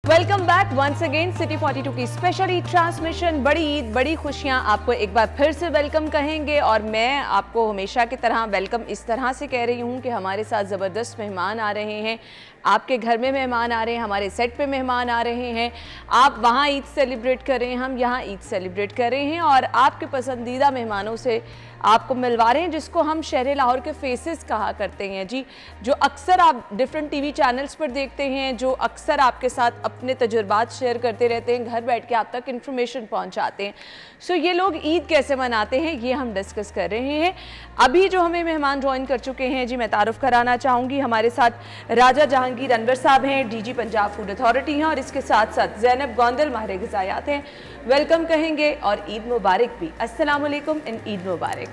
Welcome back once again city 42 की special Eid transmission. बड़ी ईद बड़ी खुशियां, आपको एक बार फिर से वेलकम कहेंगे। और मैं आपको हमेशा की तरह वेलकम इस तरह से कह रही हूं कि हमारे साथ ज़बरदस्त मेहमान आ रहे हैं, आपके घर में मेहमान आ रहे हैं, हमारे सेट पे मेहमान आ रहे हैं। आप वहाँ ईद सेलिब्रेट कर रहे हैं, हम यहाँ ईद सेलिब्रेट कर रहे हैं और आपके पसंदीदा मेहमानों से आपको मिलवा रहे हैं, जिसको हम शहर लाहौर के फेसेस कहा करते हैं जी, जो अक्सर आप डिफरेंट टीवी चैनल्स पर देखते हैं, जो अक्सर आपके साथ अपने तजुर्बात शेयर करते रहते हैं, घर बैठ के आप तक इन्फॉर्मेशन पहुंचाते हैं। सो ये लोग ईद कैसे मनाते हैं ये हम डिस्कस कर रहे हैं। अभी जो हमें मेहमान ज्वाइन कर चुके हैं जी, मैं तारुफ कराना चाहूँगी। हमारे साथ राजा जहांगीर अनवर साहब हैं, डीजी पंजाब फूड अथॉरिटी हैं, और इसके साथ साथ ज़ैनब गोंदल माहिर ग़िज़ायात हैं। वेलकम कहेंगे और ईद मुबारक भी। अस्सलाम वालेकुम एंड ईद मुबारक।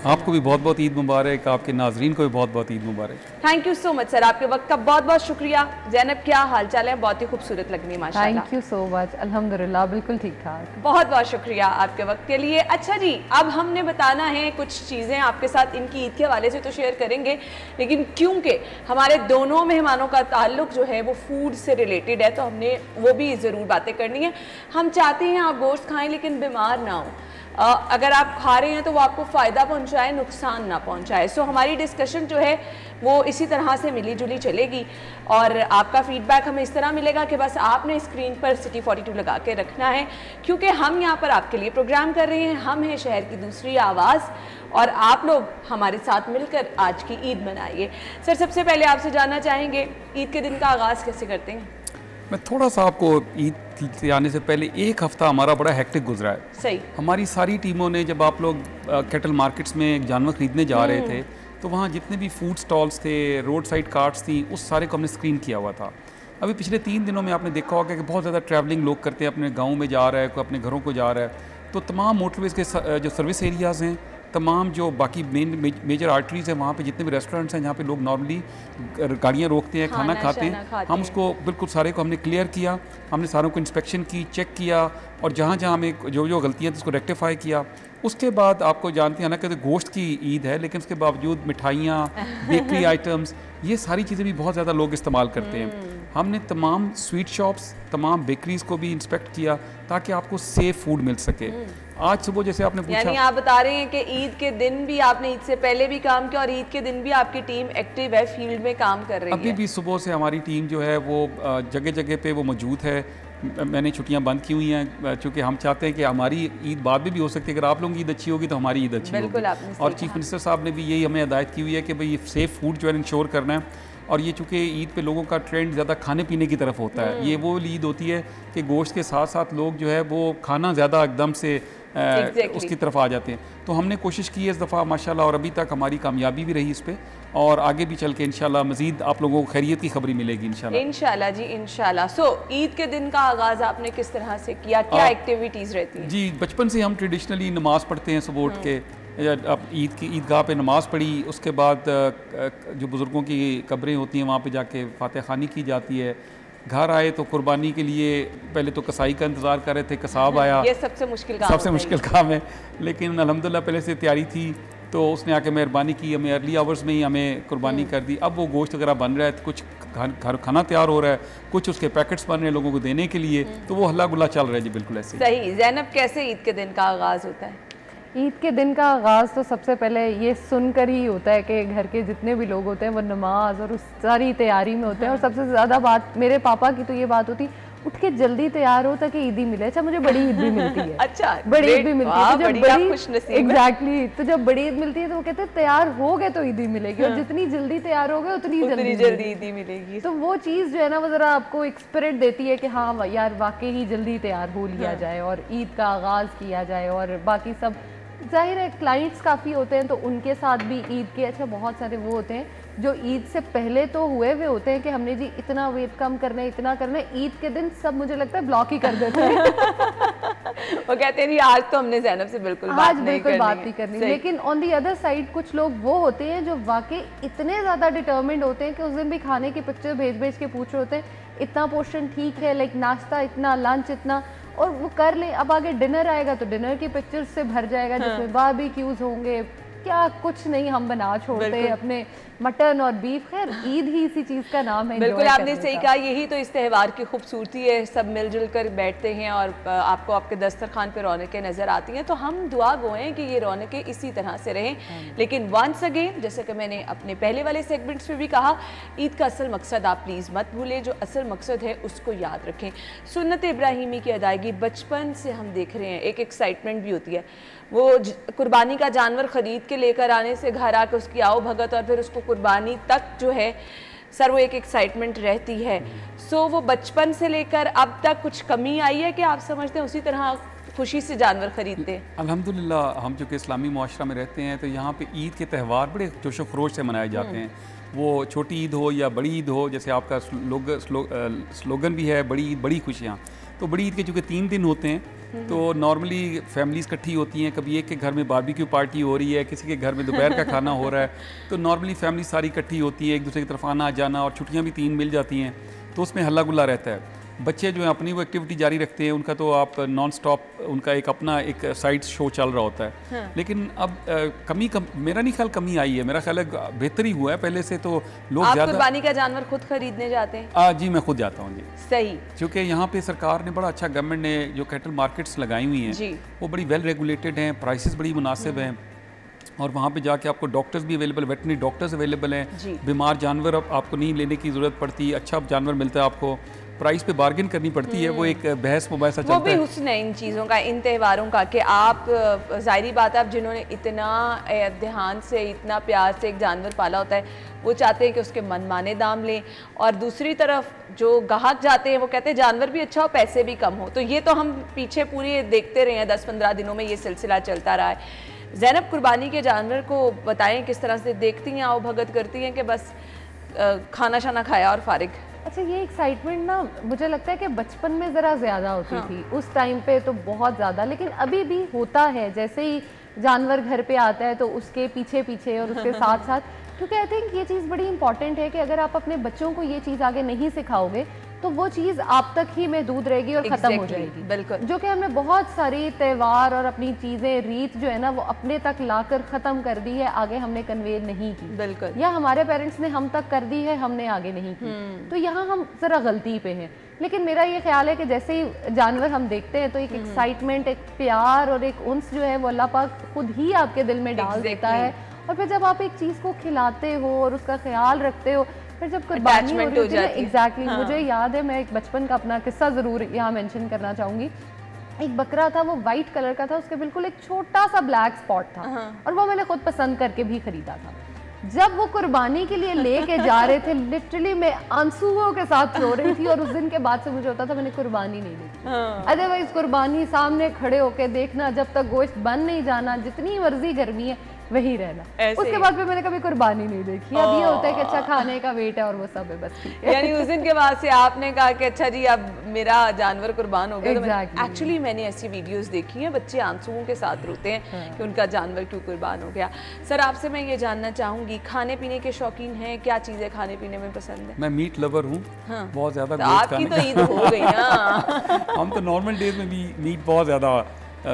आपको भी बहुत बहुत ईद मुबारक, आपके नाजरीन को भी बहुत बहुत ईद मुबारक। Thank you so much sir, आपके वक्त का बहुत बहुत शुक्रिया। ज़ैनब क्या हाल चाल है? बहुत ही खूबसूरत लग रही है माशाल्लाह। थैंक यू सो मच, अल्हम्दुलिल्लाह बिल्कुल ठीक ठाक। बहुत बहुत शुक्रिया आपके वक्त के लिए। अच्छा जी, अब हमने बताना है कुछ चीज़ें आपके साथ इनकी ईद के हवाले से तो शेयर करेंगे, लेकिन क्योंकि हमारे दोनों मेहमानों का ताल्लुक जो है वो फूड से रिलेटेड है, तो हमने वो भी ज़रूर बातें करनी है। हम चाहते हैं आप गोश्त खाएं लेकिन बीमार ना हो। अगर आप खा रहे हैं तो वो आपको फ़ायदा पहुंचाए, नुकसान ना पहुंचाए। सो हमारी डिस्कशन जो है वो इसी तरह से मिली जुली चलेगी और आपका फीडबैक हमें इस तरह मिलेगा कि बस आपने स्क्रीन पर सिटी 42 लगा के रखना है, क्योंकि हम यहाँ पर आपके लिए प्रोग्राम कर रहे हैं। हम हैं शहर की दूसरी आवाज़ और आप लोग हमारे साथ मिलकर आज की ईद मनाइए। सर, सबसे पहले आपसे जानना चाहेंगे ईद के दिन का आगाज़ कैसे करते हैं? मैं थोड़ा सा आपको ईद से आने से पहले एक हफ़्ता हमारा बड़ा हेक्टिक गुजरा है। सही। हमारी सारी टीमों ने, जब आप लोग कैटल मार्केट्स में जानवर खरीदने जा रहे थे तो वहाँ जितने भी फूड स्टॉल्स थे, रोड साइड कार्ट्स थी, उस सारे को हमने स्क्रीन किया हुआ था। अभी पिछले 3 दिनों में आपने देखा होगा कि बहुत ज़्यादा ट्रैवलिंग लोग करते हैं, अपने गाँव में जा रहा है, कोई अपने घरों को जा रहा है, तो तमाम मोटरवेज़ के जो सर्विस एरियाज़ हैं, तमाम जो बाकी मेजर आर्टरीज़ हैं, वहाँ पे जितने भी रेस्टोरेंट्स हैं जहाँ पे लोग नॉर्मली गाड़ियाँ रोकते हैं, खाना खाते हैं, हम उसको बिल्कुल सारे को हमने क्लियर किया। हमने सारों को इंस्पेक्शन की, चेक किया और जहाँ जहाँ हमें जो गलतियाँ थी उसको रेक्टिफाई किया। उसके बाद आपको जानते हैं ना कि गोश्त की ईद है, लेकिन उसके बावजूद मिठाइयाँ, बेकरी आइटम्स, ये सारी चीज़ें भी बहुत ज़्यादा लोग इस्तेमाल करते हैं। हमने तमाम स्वीट शॉप्स, तमाम बेकरीज़ को भी इंस्पेक्ट किया ताकि आपको सेफ़ फूड मिल सके। आज सुबह जैसे आपने पूछा, यानी आप बता रहे हैं कि ईद के दिन भी आपने ईद से पहले भी काम किया और ईद के दिन भी आपकी टीम एक्टिव है, फील्ड में काम कर रही है। अभी भी सुबह से हमारी टीम जो है वो जगह जगह पे वो मौजूद है। मैंने छुट्टियां बंद की हुई हैं क्योंकि हम चाहते हैं कि हमारी ईद बाद में भी हो सकती है। अगर आप लोगों की ईद अच्छी होगी तो हमारी ईद अच्छी होगी। और चीफ मिनिस्टर साहब ने भी यही हमें हिदायत की हुई है कि भाई सेफ़ फूड जो है इंश्योर करना है। और ये चूँकि ईद पे लोगों का ट्रेंड ज़्यादा खाने पीने की तरफ होता है, ये वो ईद होती है कि गोश्त के साथ साथ लोग जो है वो खाना ज़्यादा एकदम से उसकी तरफ आ जाते हैं। तो हमने कोशिश की है इस दफ़ा माशाल्लाह, और अभी तक हमारी कामयाबी भी रही इस पे, और आगे भी चल के इंशाल्लाह मज़ीद आप लोगों को खैरियत की खबरी मिलेगी इंशाल्लाह जी, इंशाल्लाह। सो ईद के दिन का आगाज़ आपने किस तरह से किया, क्या एक्टिविटीज़ रहती हैं? जी, बचपन से हम ट्रेडिशनली नमाज़ पढ़ते हैं सुबह उठ के। अब ईद की ईदगाह पे नमाज़ पढ़ी, उसके बाद जो बुज़ुर्गों की कब्रें होती हैं वहाँ पे जाके फातिहा ख़ानी की जाती है। घर आए तो कुर्बानी के लिए पहले तो कसाई का इंतज़ार कर रहे थे, कसाब आया। ये सबसे मुश्किल काम है, लेकिन अल्हम्दुलिल्लाह पहले से तैयारी थी, तो उसने आके मेहरबानी की, हमें अर्ली आवर्स में ही हमें कुर्बानी कर दी। अब वो गोश्त वगैरह बन रहा है, तो कुछ घर खाना तैयार हो रहा है, कुछ उसके पैकेट्स बन रहे हैं लोगों को देने के लिए, तो वो हल्ला गुल्ला चल रहा है जी। बिल्कुल ऐसे सही। ज़ैनब, कैसे ईद के दिन का आगाज़ होता है? ईद के दिन का आगाज़ तो सबसे पहले ये सुनकर ही होता है कि घर के जितने भी लोग होते हैं वो नमाज और उस सारी तैयारी में होते हैं। और सबसे ज़्यादा बात मेरे पापा की तो ये बात होती, उठ के जल्दी तैयार हो ताकि ईदी मिले। अच्छा, मुझे बड़ी ईद भी मिलती है। अच्छा, बड़ी ईद भी मिलती है। तो जब बड़ी ईद मिलती है तो वो कहते हैं तैयार हो गए तो ईदी मिलेगी, और जितनी जल्दी तैयार हो गए उतनी जल्दी ईदी मिलेगी। तो वो चीज़ जो है ना वो ज़रा आपको एक स्पिरिट देती है कि हाँ यार वाकई ही जल्दी तैयार हो लिया जाए और ईद का आगाज़ किया जाए। और बाकी सब जाहिर है क्लाइंट्स काफ़ी होते हैं तो उनके साथ भी ईद के अच्छा बहुत सारे वो होते हैं जो ईद से पहले तो हुए हुए होते हैं कि हमने जी इतना वेट कम करना है, इतना करना है। ईद के दिन सब मुझे लगता है ब्लॉक ही कर देते हैं। वो कहते हैं नहीं आज तो हमने ज़ैनब से बिल्कुल बात नहीं करनी। लेकिन ऑन दी अदर साइड कुछ लोग वो होते हैं जो वाकई इतने ज़्यादा डिटर्मिन्ड होते हैं कि उस दिन भी खाने की पिक्चर भेज के पूछ रहे होते हैं, इतना पोर्शन ठीक है, लाइक नाश्ता इतना, लंच इतना, और वो कर ले। अब आगे डिनर आएगा तो डिनर की पिक्चर्स से भर जाएगा जिसमें बारबेक्यूज होंगे, क्या कुछ नहीं हम बना छोड़ते अपने मटन और बीफ, खैर ईद ही इसी चीज़ का नाम है। बिल्कुल आपने सही कहा, यही तो इस त्यौहार की खूबसूरती है, सब मिलजुल कर बैठते हैं और आपको आपके दस्तरखान पे रौनकें नज़र आती हैं। तो हम दुआ गो हैं कि ये रौनकें इसी तरह से रहें। लेकिन वंस अगेन, जैसे कि मैंने अपने पहले वाले सेगमेंट्स में भी कहा, ईद का असल मकसद आप प्लीज़ मत भूलें, जो असल मकसद है उसको याद रखें। सुन्नत इब्राहिमी की अदायगी बचपन से हम देख रहे हैं, एक एक्साइटमेंट भी होती है, वो कुर्बानी का जानवर ख़रीद के लेकर आने से घर आकर उसकी आओ भगत और फिर उसको कुर्बानी तक जो है सर वो एक एक्साइटमेंट रहती है। सो वो बचपन से लेकर अब तक कुछ कमी आई है कि आप समझते हैं उसी तरह खुशी से जानवर खरीदते हैं? अल्हम्दुलिल्लाह, हम चूँकि इस्लामी मुआशरा में रहते हैं तो यहाँ पे ईद के त्यौहार बड़े जोशो खरोश से मनाए जाते हैं। वो छोटी ईद हो या बड़ी ईद हो, जैसे आपका स्लोगन भी है, बड़ी ईद बड़ी खुशियाँ। तो बड़ी ईद के चूँकि 3 दिन होते हैं तो नॉर्मली फैमिलीज़ इकट्ठी होती हैं। कभी एक के घर में बारबेक्यू पार्टी हो रही है, किसी के घर में दोपहर का खाना हो रहा है, तो नॉर्मली फैमिली सारी इकट्ठी होती है, एक दूसरे की तरफ आना जाना, और छुट्टियाँ भी 3 मिल जाती हैं तो उसमें हल्ला गुल्ला रहता है। बच्चे जो हैं अपनी वो एक्टिविटी जारी रखते हैं, उनका तो आप नॉन स्टॉप उनका एक अपना एक साइड शो चल रहा होता है। हाँ। लेकिन अब मेरा नहीं ख्याल कमी आई है, मेरा ख्याल है बेहतर ही हुआ है पहले से। तो लोग आप कुर्बानी का जानवर खुद खरीदने जाते हैं? जी मैं खुद जाता हूँ जी। सही, क्योंकि यहाँ पे सरकार ने बड़ा अच्छा, गवर्नमेंट ने जो कैटल मार्केट्स लगाई हुई हैं वो बड़ी वेल रेगुलेटेड हैं, प्राइसेस बड़ी मुनासिब हैं, और वहाँ पे जाके आपको डॉक्टर्स भी अवेलेबल, वेटनरी डॉक्टर्स अवेलेबल हैं, बीमार जानवर अब आपको नहीं लेने की ज़रूरत पड़ती, अच्छा जानवर मिलता है आपको, प्राइस पे बार्गेन करनी पड़ती है। वो एक बहस मुबाहिसा चलता है। वो भी हुस्न है इन चीज़ों का, इन त्योहारों का, कि आप ज़ाहिरी बात है, आप जिन्होंने इतना ध्यान से इतना प्यार से एक जानवर पाला होता है, वो चाहते हैं कि उसके मनमाने दाम लें, और दूसरी तरफ जो ग्राहक जाते हैं वो कहते हैं जानवर भी अच्छा हो, पैसे भी कम हो। तो ये तो हम पीछे पूरी देखते रहे हैं, 10-15 दिनों में ये सिलसिला चलता रहा है। ज़ैनब, कुर्बानी के जानवर को बताएं किस तरह से देखती हैं, आओ भगत करती हैं कि बस खाना शाना खाया और फारिग? अच्छा, ये एक्साइटमेंट ना मुझे लगता है कि बचपन में ज़रा ज़्यादा होती थी, उस टाइम पे तो बहुत ज़्यादा, लेकिन अभी भी होता है। जैसे ही जानवर घर पे आता है तो उसके पीछे पीछे और उसके साथ साथ, क्योंकि आई थिंक ये चीज़ बड़ी इंपॉर्टेंट है कि अगर आप अपने बच्चों को ये चीज़ आगे नहीं सिखाओगे तो वो चीज़ आप तक ही महदूद रहेगी और ख़त्म हो जाएगी। बिल्कुल, जो कि हमने बहुत सारी त्यौहार और अपनी चीज़ें, रीत जो है ना, वो अपने तक लाकर ख़त्म कर दी है, आगे हमने कन्वे नहीं की। बिल्कुल, या हमारे पेरेंट्स ने हम तक कर दी है, हमने आगे नहीं की। तो यहाँ हम ज़रा गलती पे हैं। लेकिन मेरा ये ख्याल है कि जैसे ही जानवर हम देखते हैं तो एक एक्साइटमेंट, एक प्यार और एक उन्स जो है वो अल्लाह पाक खुद ही आपके दिल में डाल देता है। और फिर जब आप एक चीज़ को खिलाते हो और उसका ख्याल रखते हो, फिर जब कुर्बानी हो जाती है, एग्जैक्टली। मुझे याद है, मैं एक बचपन का अपना किस्सा ज़रूर यहाँ मेंशन करना चाहूँगी। एक बकरा था, वो वाइट कलर का था, उसके बिल्कुल एक छोटा सा ब्लैक स्पॉट था, और वो मैंने खुद पसंद करके भी खरीदा था। जब वो कुर्बानी के लिए लेके जा रहे थे, लिटरली मैं आंसुओं के साथ रो रही थी, और उस दिन के बाद से मुझे होता था मैंने कुर्बानी नहीं देखी। अदरवाइज कुर्बानी सामने खड़े होके देखना, जब तक गोश्त बन नहीं जाना, जितनी मर्जी गर्मी है वही रहना। उसके बाद फिर मैंने कभी कुर्बानी नहीं देखी। अब ये होता है कि अच्छा खाने का वेट है और वो सब है, बस ठीक है। यानी उस दिन के बाद से आपने कहा कि अच्छा जी अब मेरा जानवर कुर्बान हो गया। एक्चुअली मैंने ऐसी वीडियोस देखी हैं, बच्चे आंसुओं के साथ रोते हैं कि उनका जानवर क्यों कुर्बान हो गया। सर, आपसे मैं ये जानना चाहूँगी, खाने पीने के शौकीन हैं, क्या चीज़ें खाने पीने में पसंद है? मैं मीट लवर हूँ, बहुत ज़्यादा। आपकी तो ईद हो गई ना। हम तो नॉर्मल डेज में भी मीट बहुत ज़्यादा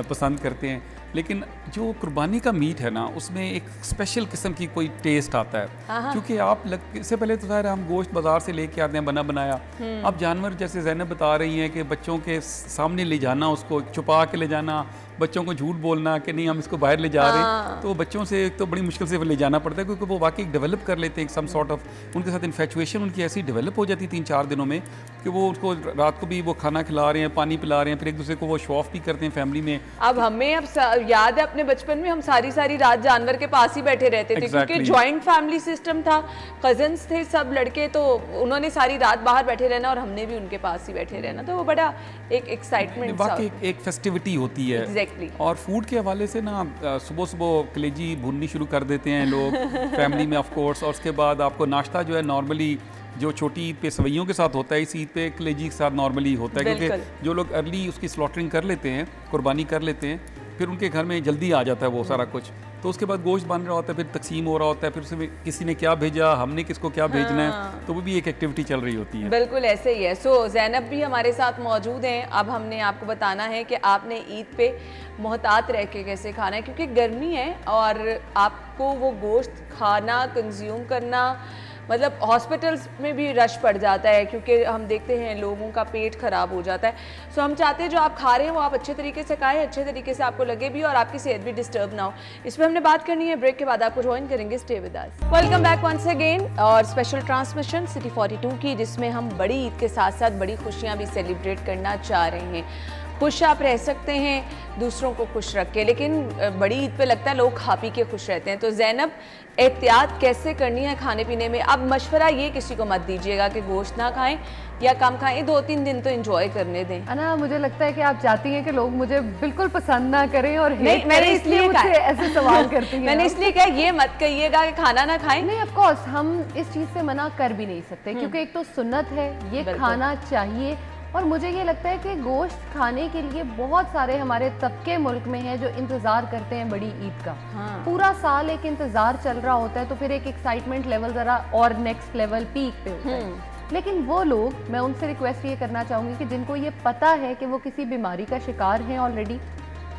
पसंद करते हैं, लेकिन जो कुर्बानी का मीट है ना, उसमें एक स्पेशल किस्म की कोई टेस्ट आता है। क्योंकि आप इससे पहले तो सारे हम गोश्त बाज़ार से लेके आते हैं बना बनाया। अब जानवर, जैसे ज़ैनब बता रही हैं कि बच्चों के सामने ले जाना, उसको छुपा के ले जाना, बच्चों को झूठ बोलना कि नहीं हम इसको बाहर ले जा रहे हैं, तो बच्चों से तो बड़ी मुश्किल से ले जाना पड़ता है, क्योंकि वो वाकई डेवलप कर लेते हैं सम सॉर्ट ऑफ, उनके साथ इन्फेचुएशन उनकी ऐसी डेवलप हो जाती है 3-4 दिनों में कि वो उसको रात को भी वो खाना खिला रहे हैं, पानी पिला रहे हैं, फिर एक दूसरे को वो शो ऑफ भी करते हैं फैमिली में। अब हमें याद है अपने बचपन में हम सारी रात जानवर के पास ही बैठे रहते थे, क्योंकि जॉइंट फैमिली सिस्टम था, कजन्स थे सब लड़के, तो उन्होंने सारी रात बाहर बैठे रहना और हमने भी उनके पास ही बैठे रहना, तो वो बड़ा एक एक्साइटमेंट, वाकई एक फेस्टिविटी होती है। एग्जैक्टली। और फूड के हवाले से ना, सुबह कलेजी भूननी शुरू कर देते हैं लोग फैमिली में ऑफ कोर्स, और उसके बाद आपको नाश्ता जो है नॉर्मली जो छोटी ईद पे सवैयों के साथ होता है, इस ईद पे कलेजी के साथ नॉर्मली होता है, क्योंकि जो लोग अर्ली उसकी स्लॉटरिंग कर लेते हैं, कुर्बानी कर लेते हैं, फिर उनके घर में जल्दी आ जाता है वो सारा कुछ, तो उसके बाद गोश्त बन रहा होता है, फिर तकसीम हो रहा होता है, फिर उसमें किसी ने क्या भेजा, हमने किसको क्या भेजना है, तो वो भी एक एक्टिविटी चल रही होती है। बिल्कुल ऐसे ही है। सो ज़ैनब भी हमारे साथ मौजूद हैं। अब हमने आपको बताना है कि आपने ईद पे मोहतात रह के कैसे खाना है, क्योंकि गर्मी है और आपको वो गोश्त खाना, कंज्यूम करना, मतलब हॉस्पिटल्स में भी रश पड़ जाता है, क्योंकि हम देखते हैं लोगों का पेट ख़राब हो जाता है। सो हम चाहते हैं जो आप खा रहे हैं वो आप अच्छे तरीके से खाएं, अच्छे तरीके से आपको लगे भी और आपकी सेहत भी डिस्टर्ब ना हो। इस पर हमने बात करनी है, ब्रेक के बाद आपको ज्वाइन करेंगे। Stay with us. Welcome back once again और स्पेशल ट्रांसमिशन सिटी 42 की, जिसमें हम बड़ी ईद के साथ साथ बड़ी खुशियाँ भी सेलिब्रेट करना चाह रहे हैं। खुश आप रह सकते हैं दूसरों को खुश रख के, लेकिन बड़ी ईद पे लगता है लोग खा पी के खुश रहते हैं। तो ज़ैनब, एहतियात कैसे करनी है खाने पीने में? अब मशवरा ये किसी को मत दीजिएगा कि गोश्त ना खाएं या कम खाएं, 2-3 दिन तो एंजॉय करने दें। अना, मुझे लगता है कि आप चाहती हैं कि लोग मुझे बिल्कुल पसंद ना करें और नहीं, मैंने इसलिए मुझसे ऐसे सवाल करती हैं। मैंने इसलिए कहा ये मत कहिएगा कि खाना ना खाएं। नहीं, ऑफ कोर्स हम इस चीज़ से मना कर भी नहीं सकते, क्योंकि एक तो सुन्नत है, ये खाना चाहिए। और मुझे ये लगता है कि गोश्त खाने के लिए बहुत सारे हमारे तबके मुल्क में हैं जो इंतज़ार करते हैं बड़ी ईद का। पूरा साल एक इंतज़ार चल रहा होता है, तो फिर एक एक्साइटमेंट लेवल ज़रा और नेक्स्ट लेवल पीक पे होता है। लेकिन वो लोग, मैं उनसे रिक्वेस्ट ये करना चाहूँगी कि जिनको ये पता है कि वो किसी बीमारी का शिकार हैं ऑलरेडी,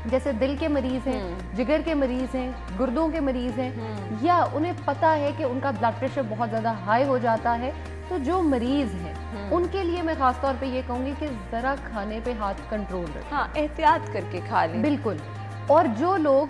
जैसे दिल के मरीज़ हैं, जिगर के मरीज़ हैं, गुर्दों के मरीज़ हैं, या उन्हें पता है कि उनका ब्लड प्रेशर बहुत ज़्यादा हाई हो जाता है, तो जो मरीज़ हैं उनके लिए मैं ख़ास तौर पे ये कहूँगी कि ज़रा खाने पे हाथ कंट्रोल रखें। हाँ, एहतियात करके खा लें। बिल्कुल। और जो लोग,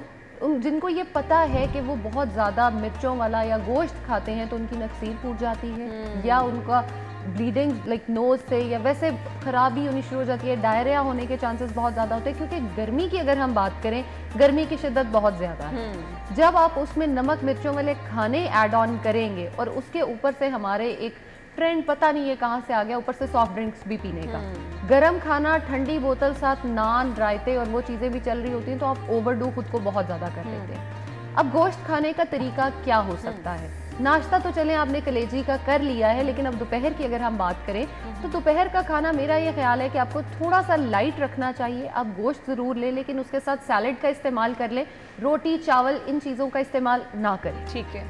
जिनको ये पता है कि वो बहुत ज़्यादा मिर्चों वाला या गोश्त खाते हैं तो उनकी नक्सीर फूट जाती है, या उनका ब्लीडिंग लाइक नोज से या वैसे खराबी होनी शुरू हो जाती है, डायरिया होने के चांसेस बहुत ज़्यादा होते हैं। क्योंकि गर्मी की अगर हम बात करें, गर्मी की शिद्दत बहुत ज़्यादा है। जब आप उसमें नमक मिर्चों वाले खाने ऐड ऑन करेंगे और उसके ऊपर से हमारे एक ट्रेंड पता नहीं है कहाँ से आ गया, ऊपर से सॉफ्ट ड्रिंक्स भी पीने का, गरम खाना, ठंडी बोतल, साथ नान, रायते और वो चीज़ें भी चल रही होती हैं, तो आप ओवरडू खुद को बहुत ज़्यादा कर लेते हैं। अब गोश्त खाने का तरीका क्या हो सकता है? नाश्ता तो चलें आपने कलेजी का कर लिया है, लेकिन अब दोपहर की अगर हम बात करें तो दोपहर का खाना मेरा ये ख्याल है कि आपको थोड़ा सा लाइट रखना चाहिए। आप गोश्त ज़रूर लें, लेकिन उसके साथ सैलड का इस्तेमाल कर लें, रोटी चावल इन चीज़ों का इस्तेमाल ना करें। ठीक है।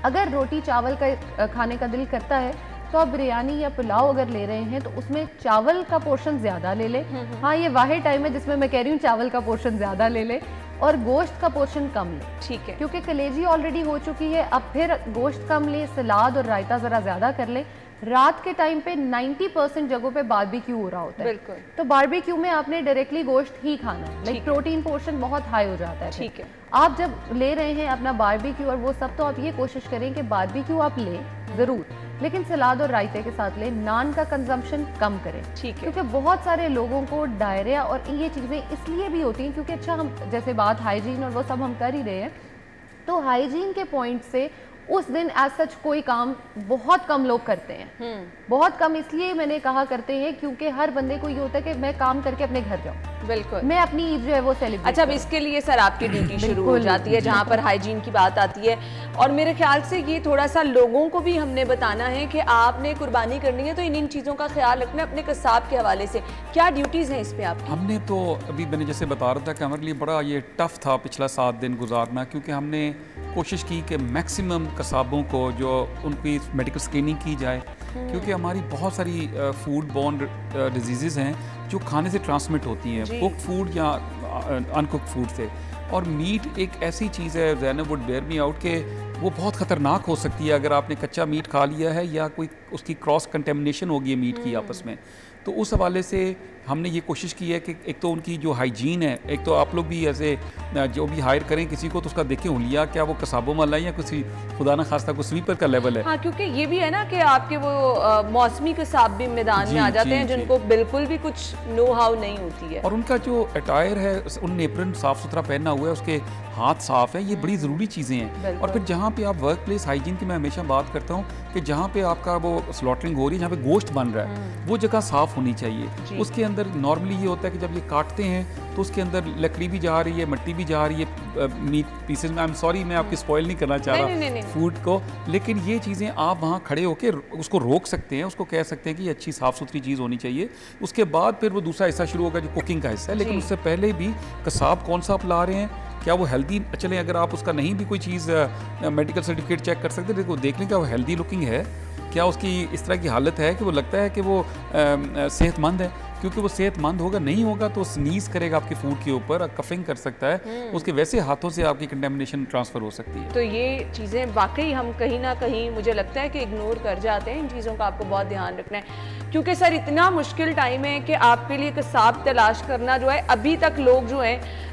अगर रोटी चावल का खाने का दिल करता है तो आप बिरयानी या पुलाव अगर ले रहे हैं तो उसमें चावल का पोर्शन ज़्यादा ले लें। हाँ, ये वाहिद टाइम है जिसमें मैं कह रही हूँ चावल का पोर्शन ज़्यादा ले लें और गोश्त का पोर्शन कम लें। ठीक है। क्योंकि कलेजी ऑलरेडी हो चुकी है, अब फिर गोश्त कम लें, सलाद और रायता ज़रा ज़्यादा कर लें। रात के टाइम पे 90% जगहों पे बारबेक्यू हो रहा होता है, बिल्कुल। तो बारबेक्यू में आपने डायरेक्टली गोश्त ही खाना है, लाइक प्रोटीन पोर्शन बहुत हाई हो जाता है। ठीक है। आप जब ले रहे हैं अपना बारबेक्यू और वो सब, तो आप ये कोशिश करें कि बारबेक्यू आप लें ज़रूर, लेकिन सलाद और रायते के साथ लें। नान का कंजम्पशन कम करें। ठीक है। क्योंकि बहुत सारे लोगों को डायरिया और ये चीज़ें इसलिए भी होती हैं क्योंकि अच्छा, हम जैसे बात हाइजीन और वो सब हम कर ही रहे हैं, तो हाइजीन के पॉइंट से उस दिन एज सच कोई काम बहुत कम लोग करते हैं। बहुत कम इसलिए मैंने कहा करते हैं क्योंकि हर बंदे को ये होता है कि मैं काम करके अपने घर जाऊं, बिल्कुल, मैं अपनी ईद जो है वो सेलिब्रेट। अच्छा, अब इसके लिए सर आपकी ड्यूटी शुरू हो जाती है जहाँ पर हाइजीन की बात आती है, और मेरे ख्याल से ये थोड़ा सा लोगों को भी हमने बताना है कि आपने कुर्बानी करनी है तो इन चीज़ों का ख्याल रखना अपने कसाब के हवाले से। क्या ड्यूटीज़ हैं इस पे आपकी? हमने तो अभी मैंने जैसे बता रहा था कि हमारे लिए बड़ा ये टफ था पिछला 7 दिन गुजारना, क्योंकि हमने कोशिश की कि मैक्सिमम कसाबों को जो उनकी मेडिकल स्क्रीनिंग की जाए, क्योंकि हमारी बहुत सारी फूड बॉर्न डिजीज़ हैं जो खाने से ट्रांसमिट होती हैं, कुक फूड या अनकुक फूड से। और मीट एक ऐसी चीज़ है, Zainab would bear me out, के वो बहुत ख़तरनाक हो सकती है अगर आपने कच्चा मीट खा लिया है या कोई उसकी क्रॉस कंटेमिनेशन होगी है मीट की आपस में। तो उस हवाले से हमने ये कोशिश की है कि एक तो उनकी जो हाइजीन है, एक तो आप लोग भी ऐसे जो भी हायर करें किसी को तो उसका देखें हुलिया क्या वो कसाबों वाला है या किसी खुदा न खास्ता को स्वीपर का लेवल है। हाँ, क्योंकि ये भी है ना कि आपके वो मौसमी कसाब भी मैदान में आ जाते हैं जिनको बिल्कुल भी कुछ नो हाउ नहीं होती है, और उनका जो अटायर है, उन एप्रन साफ सुथरा पहना हुआ है, उसके हाथ साफ है, ये बड़ी ज़रूरी चीज़ें हैं। और फिर जहाँ पे आप वर्क प्लेस हाइजीन की मैं हमेशा बात करता हूँ कि जहाँ पे आपका वो स्लॉटरिंग हो रही है, जहाँ पे गोश्त बन रहा है, वो जगह साफ़ होनी चाहिए। उसके अंदर नॉर्मली ये होता है कि जब ये काटते हैं तो उसके अंदर लकड़ी भी जा रही है, मिट्टी भी जा रही है मीट पीसेज में। आई एम सॉरी, मैं आपकी स्पॉइल नहीं करना चाह रहा फूड को, लेकिन ये चीज़ें आप वहाँ खड़े होकर उसको रोक सकते हैं, उसको कह सकते हैं कि ये अच्छी साफ़ सुथरी चीज़ होनी चाहिए। उसके बाद फिर वो दूसरा हिस्सा शुरू होगा जो कुकिंग का हिस्सा है, लेकिन उससे पहले भी कसाब कौन सा आप ला रहे हैं, क्या वो हेल्दी, चले अगर आप उसका नहीं भी कोई चीज़ मेडिकल सर्टिफिकेट चेक कर सकते हैं तो देख लें क्या वो हेल्दी लुकिंग है, क्या उसकी इस तरह की हालत है कि वो लगता है कि वो सेहतमंद है, क्योंकि वो सेहतमंद होगा, नहीं होगा तो स्नीज करेगा आपके फूड के ऊपर, कफिंग कर सकता है, उसके वैसे हाथों से आपकी कंटेमिनेशन ट्रांसफ़र हो सकती है। तो ये चीज़ें वाकई हम कहीं ना कहीं मुझे लगता है कि इग्नोर कर जाते हैं, इन चीज़ों का आपको बहुत ध्यान रखना है, क्योंकि सर इतना मुश्किल टाइम है कि आपके लिए कसाब तलाश करना जो है, अभी तक लोग जो हैं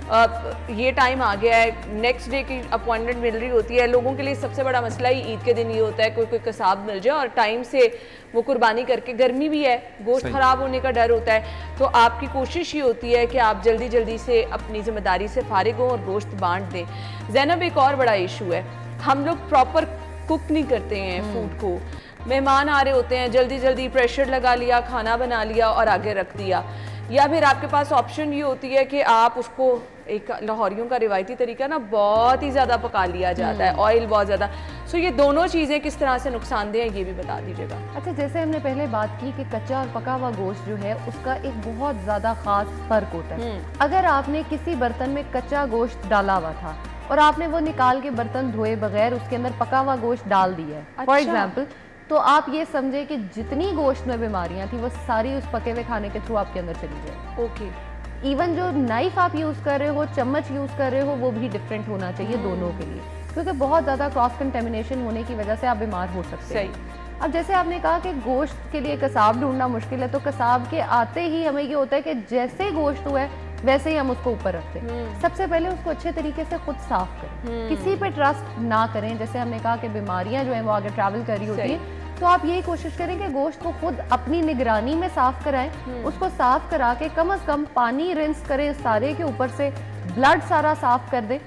ये टाइम आ गया है, नेक्स्ट डे की अपॉइंटमेंट मिल रही होती है, लोगों के लिए सबसे बड़ा मसला ही ईद के दिन ये होता है कोई कसाब मिल जाए और टाइम से वो कुर्बानी करके, गर्मी भी है, गोश्त ख़राब होने का डर होता है, तो आपकी कोशिश ये होती है कि आप जल्दी जल्दी से अपनी जिम्मेदारी से फारिग हों और गोश्त बांट दें। ज़ैनब, एक और बड़ा इशू है, हम लोग प्रॉपर कुक नहीं करते हैं फूड को, मेहमान आ रहे होते हैं, जल्दी जल्दी प्रेशर लगा लिया, खाना बना लिया और आगे रख दिया, या फिर आपके पास ऑप्शन ये होती है कि आप उसको, एक लाहौरियों का रिवायती तरीका ना, बहुत ही ज़्यादा पका लिया जाता है, ऑयल बहुत ज़्यादा। सो ये दोनों चीज़ें किस तरह से नुकसानदेह हैं ये भी बता दीजिएगा। अच्छा, जैसे हमने पहले बात की कि कच्चा और पका हुआ गोश्त जो है उसका एक बहुत ज़्यादा ख़ास फ़र्क होता है। अगर आपने किसी बर्तन में कच्चा गोश्त डाला हुआ था और आपने वो निकाल के बर्तन धोए बगैर उसके अंदर पका हुआ गोश्त डाल दिया है, फॉर एग्जाम्पल, तो आप ये समझे कि जितनी गोश्त में बीमारियां थी वो सारी उस पके हुए खाने के थ्रू आपके अंदर चली जाए। ओके। इवन जो नाइफ आप यूज़ कर रहे हो, चम्मच यूज़ कर रहे हो, वो भी डिफरेंट होना चाहिए दोनों के लिए, क्योंकि बहुत ज़्यादा क्रॉस कंटेमिनेशन होने की वजह से आप बीमार हो सकते हैं। अब जैसे आपने कहा कि गोश्त के लिए कसाब ढूंढना मुश्किल है, तो कसाब के आते ही हमें ये होता है कि जैसे गोश्त हुआ है वैसे ही हम उसको ऊपर रखते हैं। सबसे पहले उसको अच्छे तरीके से खुद साफ करें, किसी पे ट्रस्ट ना करें। जैसे हमने कहा कि बीमारियां जो हैं वो आगे ट्रैवल कर रही होती हैं, तो आप यही कोशिश करें कि गोश्त को खुद अपनी निगरानी में साफ कराएं। उसको साफ करा के कम से कम पानी रिंस करें सारे के ऊपर से, ब्लड सारा साफ कर दें।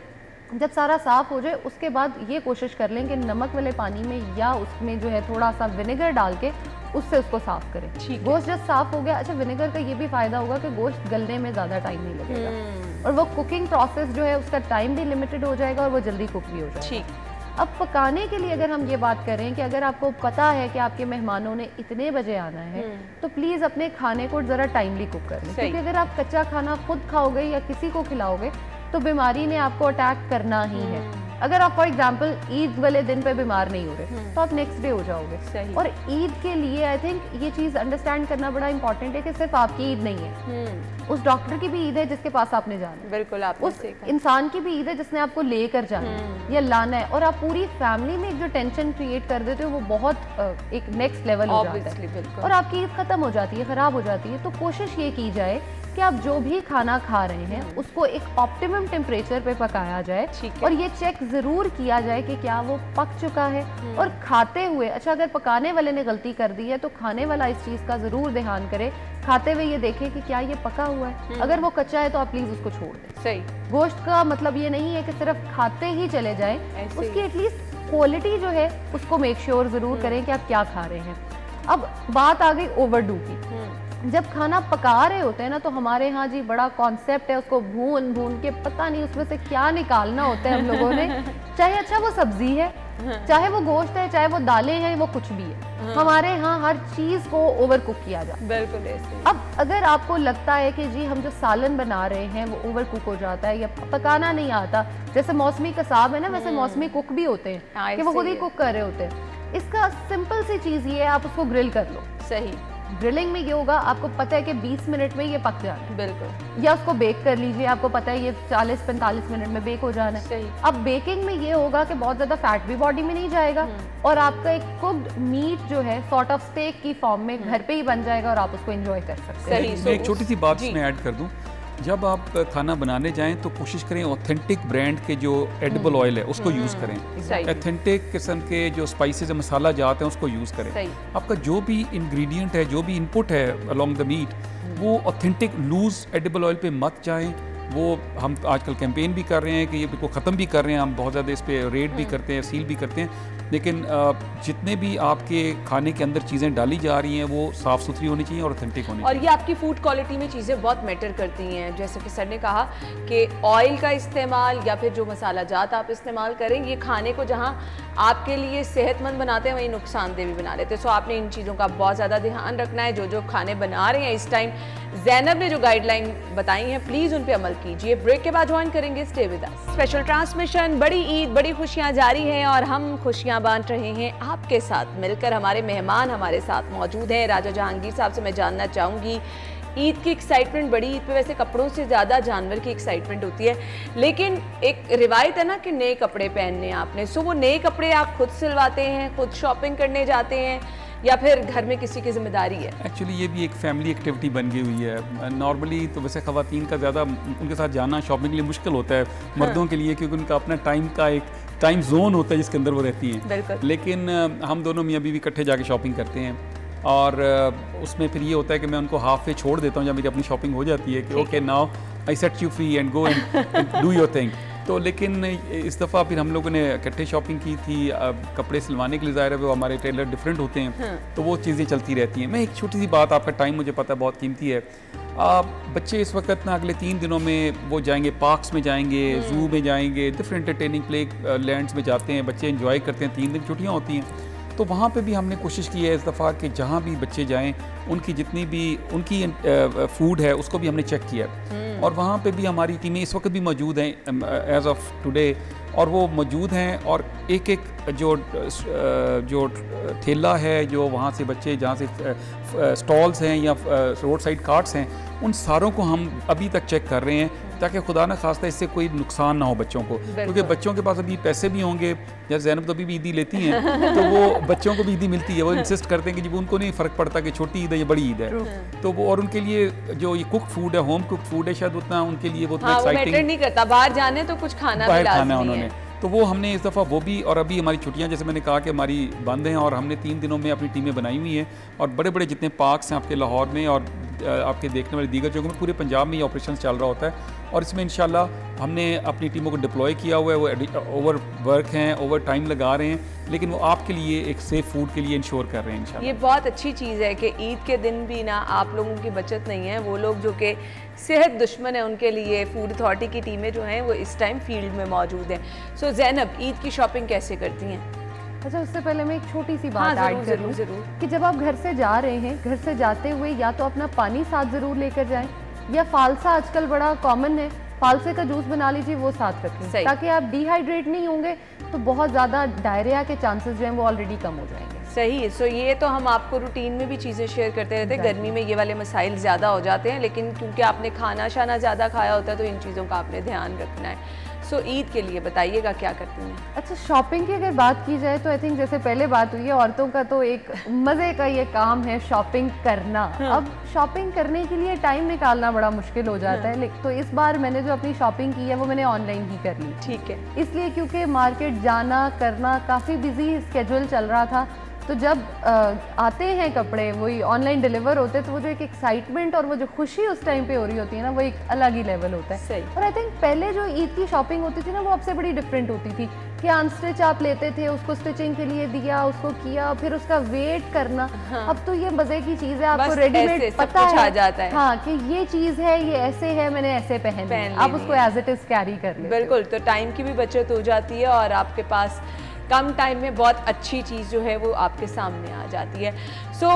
जब सारा साफ हो जाए उसके बाद ये कोशिश कर लें कि नमक वाले पानी में या उसमें जो है थोड़ा सा विनेगर डाल के उससे उसको साफ करें। गोश्त जब साफ हो गया, अच्छा विनेगर का ये भी फायदा होगा कि गोश्त गलने में ज़्यादा टाइम नहीं लगेगा और वो कुकिंग प्रोसेस जो है उसका टाइम भी लिमिटेड हो जाएगा और वो जल्दी कुक भी हो जाएगा। अब पकाने के लिए अगर हम ये बात करें कि अगर आपको पता है कि आपके मेहमानों ने इतने बजे आना है, तो प्लीज़ अपने खाने को ज़रा टाइमली कुक कर लें, क्योंकि अगर आप कच्चा खाना खुद खाओगे या किसी को खिलाओगे तो बीमारी ने आपको अटैक करना ही है। अगर आप फॉर एग्जांपल ईद वाले दिन पे बीमार नहीं हो रहे तो आप नेक्स्ट डे हो जाओगे। और ईद के लिए आई थिंक ये चीज़ अंडरस्टैंड करना बड़ा इंपॉर्टेंट है कि सिर्फ आपकी ईद नहीं है, उस डॉक्टर की भी ईद है जिसके पास आपने जाना है, बिल्कुल उस इंसान की भी ईद है जिसने आपको लेकर जाना है या लाना है। और आप पूरी फैमिली में जो टेंशन क्रिएट कर देते हो वो बहुत एक नेक्स्ट लेवल हो जाता है और आपकी ईद खत्म हो जाती है, खराब हो जाती है। तो कोशिश ये की जाए कि आप जो भी खाना खा रहे हैं उसको एक ऑप्टिमम टेम्परेचर पे पकाया जाए और ये चेक ज़रूर किया जाए कि क्या वो पक चुका है। और खाते हुए, अच्छा अगर पकाने वाले ने गलती कर दी है तो खाने वाला इस चीज़ का ज़रूर ध्यान करे, खाते हुए ये देखे कि क्या ये पका हुआ है। अगर वो कच्चा है तो आप प्लीज़ उसको छोड़ दें। सही। गोश्त का मतलब ये नहीं है कि सिर्फ खाते ही चले जाएं, उसकी एटलीस्ट क्वालिटी जो है उसको मेक श्योर ज़रूर करें कि आप क्या खा रहे हैं। अब बात आ गई ओवरडू की। जब खाना पका रहे होते हैं ना तो हमारे यहाँ जी बड़ा कॉन्सेप्ट है, उसको भून भून के पता नहीं उसमें से क्या निकालना होता है हम लोगों ने। चाहे अच्छा वो सब्जी है, चाहे वो गोश्त है, चाहे वो दालें हैं, वो कुछ भी है, हमारे यहाँ हर चीज़ को ओवर कुक किया जाता है। बिल्कुल ऐसे। अब अगर आपको लगता है कि जी हम जो सालन बना रहे हैं वो ओवर कुक हो जाता है या पकाना नहीं आता, जैसे मौसमी कसाब है ना, वैसे मौसमी कुक भी होते हैं कि वो खुद ही कुक कर रहे होते हैं। इसका सिंपल सी चीज़ ये है, आप उसको ग्रिल कर लो। सही। ग्रिलिंग में ये होगा, आपको पता है कि 20 मिनट में ये पक जाना है। बिल्कुल। या उसको बेक कर लीजिए, आपको पता है ये 40-45 मिनट में बेक हो जाना है। सही। अब बेकिंग में ये होगा कि बहुत ज़्यादा फैट भी बॉडी में नहीं जाएगा और आपका एक कुक्ड मीट जो है सॉर्ट ऑफ स्टेक की फॉर्म में घर पे ही बन जाएगा और आप उसको एंजॉय कर सकते हैं। मैं एक छोटी सी बात इसमें ऐड कर दूं, जब आप खाना बनाने जाएं तो कोशिश करें ऑथेंटिक ब्रांड के जो एडिबल ऑयल है उसको यूज़ करें, ऑथेंटिक किस्म के जो स्पाइसेस मसाला जाते हैं उसको यूज़ करें। आपका जो भी इंग्रेडिएंट है, जो भी इनपुट है अलोंग द मीट, वो ऑथेंटिक लूज एडिबल ऑयल पे मत जाएं। वो हम आजकल कैंपेन भी कर रहे हैं कि ये बिल्कुल ख़त्म भी कर रहे हैं, हम बहुत ज़्यादा इस पर रेड भी करते हैं, सील भी करते हैं। लेकिन जितने भी आपके खाने के अंदर चीज़ें डाली जा रही हैं वो साफ़ सुथरी होनी चाहिए और ऑथेंटिक होनी चाहिए। और ये आपकी फूड क्वालिटी में चीज़ें बहुत मैटर करती हैं। जैसे कि सर ने कहा कि ऑयल का इस्तेमाल या फिर जो मसाला जात आप इस्तेमाल करें, ये खाने को जहाँ आपके लिए सेहतमंद बनाते हैं वहीं नुकसानदेह भी बना लेते हैं। सो आपने इन चीज़ों का बहुत ज़्यादा ध्यान रखना है। जो जो खाने बना रहे हैं इस टाइम ज़ैनब ने जो गाइडलाइन बताई हैं प्लीज़ उन पे अमल कीजिए। ब्रेक के बाद ज्वाइन करेंगे, stay with us. Special transmission, बड़ी ईद बड़ी खुशियाँ जारी हैं और हम खुशियाँ बांट रहे हैं आपके साथ मिलकर। हमारे मेहमान हमारे साथ मौजूद हैं। राजा जहांगीर साहब से मैं जानना चाहूँगी, ईद की एक्साइटमेंट, बड़ी ईद पे वैसे कपड़ों से ज़्यादा जानवर की एक्साइटमेंट होती है, लेकिन एक रिवायत है ना कि नए कपड़े पहनने हैं आपने। सो वो नए कपड़े आप खुद सिलवाते हैं, खुद शॉपिंग करने जाते हैं या फिर घर में किसी की जिम्मेदारी है? एक्चुअली ये भी एक फैमिली एक्टिविटी बन गई हुई है। नॉर्मली तो वैसे ख़वातीन का ज़्यादा उनके साथ जाना शॉपिंग के लिए मुश्किल होता है मर्दों के लिए, क्योंकि उनका अपना टाइम का एक टाइम जोन होता है जिसके अंदर वो रहती हैं। लेकिन हम दोनों मियाँ बीवी इकट्ठे जाके शॉपिंग करते हैं और उसमें फिर ये होता है कि मैं उनको हाफ पे छोड़ देता हूँ जब मेरी अपनी शॉपिंग हो जाती है कि okay now I set you free and go and do your thing. तो लेकिन इस दफ़ा फिर हम लोगों ने इकट्ठे शॉपिंग की थी। कपड़े सिलवाने के लिए ज़ाहिर है वो हमारे टेलर डिफरेंट होते हैं, तो वो चीज़ें चलती रहती हैं। मैं एक छोटी सी बात, आपका टाइम मुझे पता है बहुत कीमती है। बच्चे इस वक्त ना अगले 3 दिनों में वो जाएंगे, पार्क्स में जाएंगे, ज़ू में जाएंगे, डिफरेंट एंटरटेनिंग प्ले लैंड्स में जाते हैं, बच्चे इंजॉय करते हैं। 3 दिन छुट्टियाँ होती हैं, तो वहाँ पे भी हमने कोशिश की है इस दफ़ा कि जहाँ भी बच्चे जाएं उनकी जितनी भी उनकी फूड है उसको भी हमने चेक किया। और वहाँ पे भी हमारी टीमें इस वक्त भी मौजूद हैं एज ऑफ टुडे, और वो मौजूद हैं। और एक एक जो ठेला है, जो वहाँ से बच्चे जहाँ से स्टॉल्स हैं या रोड साइड कार्ट्स हैं, उन सारों को हम अभी तक चेक कर रहे हैं ताकि खुदा न खास्ता इससे कोई नुकसान ना हो बच्चों को, क्योंकि बच्चों के पास अभी पैसे भी होंगे। जैसे ज़ैनब तो अभी भी ईदी लेती हैं तो वो बच्चों को भी ईदी मिलती है, वो इंसिस्ट करते हैं कि जब उनको नहीं फ़र्क पड़ता कि छोटी ईद है या बड़ी ईद है। तो वो और उनके लिए जो ये कुक फूड है, होम कुक फूड है, शायद उतना उनके लिए वो एक्साइटिंग नहीं करता, बाहर जाने तो कुछ खाना भी लाज़मी है उन्होंने। तो वो हमने इस दफ़ा वो भी, और अभी हमारी छुट्टियां जैसे मैंने कहा कि हमारी बंद हैं और हमने 3 दिनों में अपनी टीमें बनाई हुई हैं। और बड़े बड़े जितने पार्क्स हैं आपके लाहौर में और आपके देखने वाले दीगर जगहों में, पूरे पंजाब में ये ऑपरेशन चल रहा होता है। और इसमें इंशाल्लाह हमने अपनी टीमों को डिप्लॉय किया हुआ है। वो ओवर वर्क हैं, ओवर टाइम लगा रहे हैं, लेकिन वो आपके लिए एक सेफ़ फूड के लिए इंश्योर कर रहे हैं इंशाल्लाह। ये बहुत अच्छी चीज़ है कि ईद के दिन भी ना आप लोगों की बचत नहीं है। वो लोग जो कि सेहत दुश्मन है, उनके लिए फूड अथॉरिटी की टीमें जो हैं वो इस टाइम फील्ड में मौजूद हैं। सो ज़ैनब, ईद की शॉपिंग कैसे करती हैं? अच्छा, उससे पहले मैं एक छोटी सी बात ऐड कर लूं कि जब आप घर से जा रहे हैं, घर से जाते हुए या तो अपना पानी साथ ज़रूर लेकर जाएं, या फालसा आजकल बड़ा कॉमन है, फालसे का जूस बना लीजिए, वो साथ रखें ताकि आप डिहाइड्रेट नहीं होंगे तो बहुत ज़्यादा डायरिया के चांसेस जो हैं वो ऑलरेडी कम हो जाएंगे। सही है। सो ये तो हम आपको रूटीन में भी चीज़ें शेयर करते रहते हैं। गर्मी में ये वाले मसाइल ज़्यादा हो जाते हैं, लेकिन क्योंकि आपने खाना शाना ज़्यादा खाया होता है तो इन चीज़ों का आपने ध्यान रखना है। सो ईद के लिए बताइएगा क्या करती हैं? अच्छा, शॉपिंग की अगर बात की जाए तो आई थिंक जैसे पहले बात हुई है, औरतों का तो एक मज़े का ये काम है शॉपिंग करना। अब शॉपिंग करने के लिए टाइम निकालना बड़ा मुश्किल हो जाता है। तो इस बार मैंने जो अपनी शॉपिंग की है वो मैंने ऑनलाइन ही कर ली। ठीक है, इसलिए क्योंकि मार्केट जाना करना काफ़ी बिजी स्केड्यूल चल रहा था। तो जब आते हैं कपड़े, वही ऑनलाइन डिलीवर होते हैं, तो वो जो एक एक्साइटमेंट और वो जो खुशी उस टाइम पे हो रही होती है ना, वो एक अलग ही लेवल होता है। सही। और आई थिंक पहले जो ईद की शॉपिंग होती थी ना, वो आपसे बड़ी डिफरेंट होती थी कि अनस्टिच आप लेते थे, उसको स्टिचिंग के लिए दिया, उसको किया, फिर उसका वेट करना। हाँ। अब तो ये मजे की चीज़ है, आपको रेडीमेड पता है, आ जाता है। हाँ, कि ये चीज़ है, ये ऐसे है, मैंने ऐसे पहन आप उसको एज इट इज़ कैरी कर लेते। बिल्कुल, तो टाइम की भी बचत हो जाती है और आपके पास कम टाइम में बहुत अच्छी चीज़ जो है वो आपके सामने आ जाती है। सो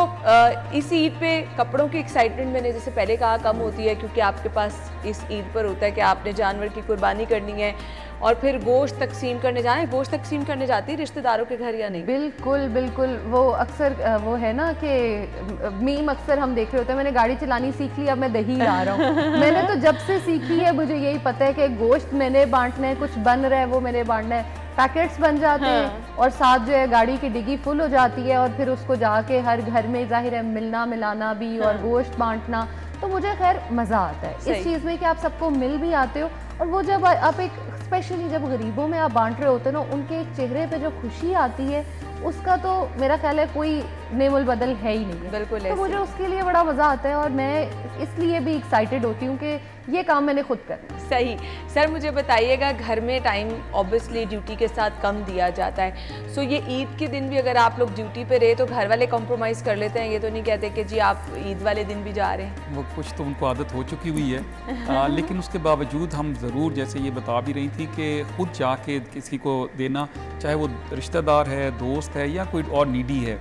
इस ईद पे कपड़ों की एक्साइटमेंट मैंने जैसे पहले कहा कम होती है, क्योंकि आपके पास इस ईद पर होता है कि आपने जानवर की कुर्बानी करनी है और फिर गोश्त तकसीम करने जाना है। गोश्त तकसीम करने जाती है रिश्तेदारों के घर या नहीं? बिल्कुल बिल्कुल। वो अक्सर वो है ना कि मीम अक्सर हम देख रहे होते हैं, मैंने गाड़ी चलानी सीख ली, अब मैं दही ला रहा हूँ। मैंने तो जब से सीखी है मुझे यही पता है कि गोश्त मैंने बांटना है, कुछ बन रहा है वो मैंने बांटना है। पैकेट्स बन जाते हैं और साथ जो है गाड़ी की डिग्गी फुल हो जाती है और फिर उसको जाके हर घर में जाहिर है मिलना मिलाना भी और गोश्त बांटना। तो मुझे खैर मज़ा आता है इस चीज़ में कि आप सबको मिल भी आते हो और वो जब आप एक स्पेशली जब गरीबों में आप बांट रहे होते हैं ना, उनके एक चेहरे पे जो खुशी आती है उसका तो मेरा ख्याल है कोई नेमल बदल है ही नहीं है। बिल्कुल तो मुझे उसके लिए बड़ा मज़ा आता है और मैं इसलिए भी एक्साइटेड होती हूँ कि ये काम मैंने खुद करना है। सही। सर मुझे बताइएगा, घर में टाइम ऑब्वियसली ड्यूटी के साथ कम दिया जाता है, सो ये ईद के दिन भी अगर आप लोग ड्यूटी पे रहे तो घर वाले कॉम्प्रोमाइज़ कर लेते हैं? ये तो नहीं कहते कि जी आप ईद वाले दिन भी जा रहे हैं? वो कुछ तो उनको आदत हो चुकी हुई है लेकिन उसके बावजूद हम ज़रूर, जैसे ये बता भी रही थी कि खुद जाके किसी को देना, चाहे वो रिश्तेदार है, दोस्त है या कोई और नीडी है,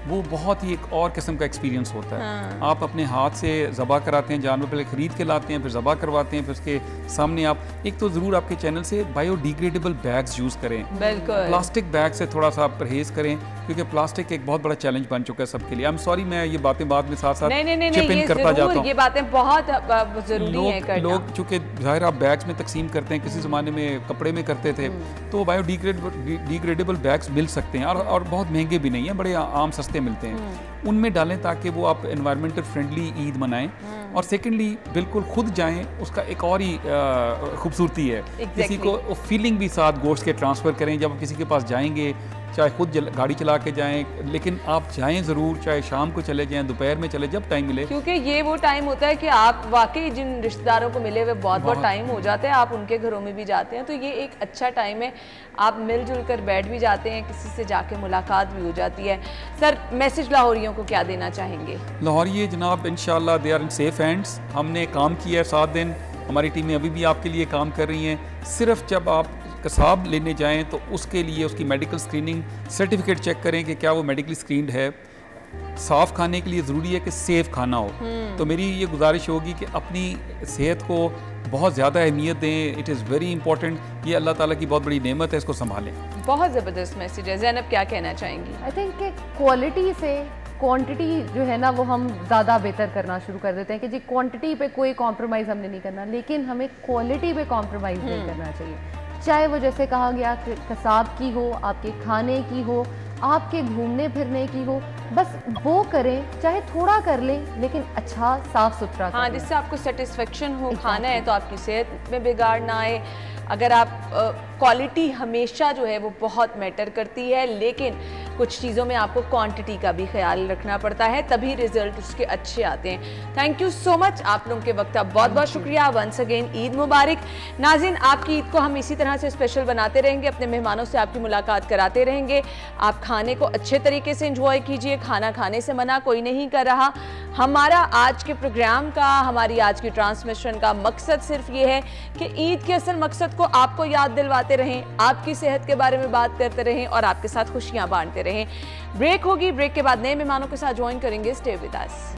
वो बहुत ही एक और किस्म का एक्सपीरियंस होता है। हाँ। आप अपने हाथ से ज़बा कराते हैं जानवर, पहले ख़रीद के लाते हैं, फिर ज़बा करवाते हैं, फिर उसके सामने आप एक तो ज़रूर आपके चैनल से बायोडिग्रेडेबल बैग्स यूज़ करें। बिल्कुल। प्लास्टिक बैग से थोड़ा सा आप परहेज़ करें, क्योंकि प्लास्टिक एक बहुत बड़ा चैलेंज बन चुका है सबके लिए। आई एम सॉरी, मैं ये बातें बाद में साथ साथ चिप इन करता जाता हूँ। ये बातें बहुत ज़रूरी है करना। लोग चूँकि ज़ाहिर आप बैग्स में तकसीम करते हैं, किसी ज़माने में कपड़े में करते थे, तो बायोडिग्रेडेबल बैग्स मिल सकते हैं और बहुत महंगे भी नहीं हैं, बड़े आम सस्ते मिलते हैं। उनमें डालें ताकि वो आप एनवायरमेंटल फ्रेंडली ईद मनाएं। और सेकेंडली बिल्कुल खुद जाएं, उसका एक और ही खूबसूरती है। किसी को फीलिंग भी साथ गोश्त के ट्रांसफ़र करें। जब आप किसी के पास जाएंगे, चाहे खुद गाड़ी चला के जाएं, लेकिन आप जाएं ज़रूर, चाहे शाम को चले जाएं, दोपहर में चले, जब टाइम मिले, क्योंकि ये वो टाइम होता है कि आप वाकई जिन रिश्तेदारों को मिले हुए बहुत टाइम हो जाता है, आप उनके घरों में भी जाते हैं, तो ये एक अच्छा टाइम है। आप मिलजुल कर बैठ भी जाते हैं, किसी से जाके मुलाकात भी हो जाती है। सर मैसेज लाहौरियों को क्या देना चाहेंगे? लाहौरी जनाब, इंशाल्लाह they are in safe hands. हमने काम किया है 7 दिन, हमारी टीमें अभी भी आपके लिए काम कर रही हैं। सिर्फ जब आप कसाब लेने जाएं तो उसके लिए उसकी मेडिकल स्क्रीनिंग सर्टिफिकेट चेक करें कि क्या वो मेडिकली स्क्रीन्ड है। साफ़ खाने के लिए ज़रूरी है कि सेफ़ खाना हो। तो मेरी ये गुजारिश होगी कि अपनी सेहत को बहुत ज़्यादा अहमियत दें। It is very important. ये अल्लाह ताला की बहुत बड़ी नेमत है, इसको संभालें। बहुत ज़बरदस्त मैसेज है। ज़ैनब क्या कहना चाहेंगी? आई थिंक कि क्वालिटी से क्वांटिटी जो है ना वो हम ज़्यादा बेहतर करना शुरू कर देते हैं कि जी क्वांटिटी पे कोई कॉम्प्रोमाइज़ हमने नहीं करना, लेकिन हमें क्वालिटी पे कॉम्प्रोमाइज़ नहीं करना चाहिए। चाहे वो जैसे कहा गया कि कसाब की हो, आपके खाने की हो, आपके घूमने फिरने की हो, बस वो करें, चाहे थोड़ा कर लें लेकिन अच्छा साफ सुथरा। हाँ, जिससे आपको सेटिस्फेक्शन हो। खाना है तो आपकी सेहत में बिगाड़ ना आए। अगर आप क्वालिटी हमेशा जो है वो बहुत मैटर करती है, लेकिन कुछ चीज़ों में आपको क्वांटिटी का भी ख्याल रखना पड़ता है, तभी रिजल्ट उसके अच्छे आते हैं। थैंक यू सो मच आप लोगों के वक्त का बहुत बहुत शुक्रिया। वंस अगेन ईद मुबारक। नाज़रीन, आपकी ईद को हम इसी तरह से स्पेशल बनाते रहेंगे, अपने मेहमानों से आपकी मुलाकात कराते रहेंगे। आप खाने को अच्छे तरीके से एंजॉय कीजिए, खाना खाने से मना कोई नहीं कर रहा। हमारा आज के प्रोग्राम का, हमारी आज की ट्रांसमिशन का मकसद सिर्फ ये है कि ईद के असल मकसद को आपको याद दिलवाते रहें, आपकी सेहत के बारे में बात करते रहें और आपके साथ खुशियां बांटते रहें। ब्रेक होगी, ब्रेक के बाद नए मेहमानों के साथ ज्वाइन करेंगे। Stay with us.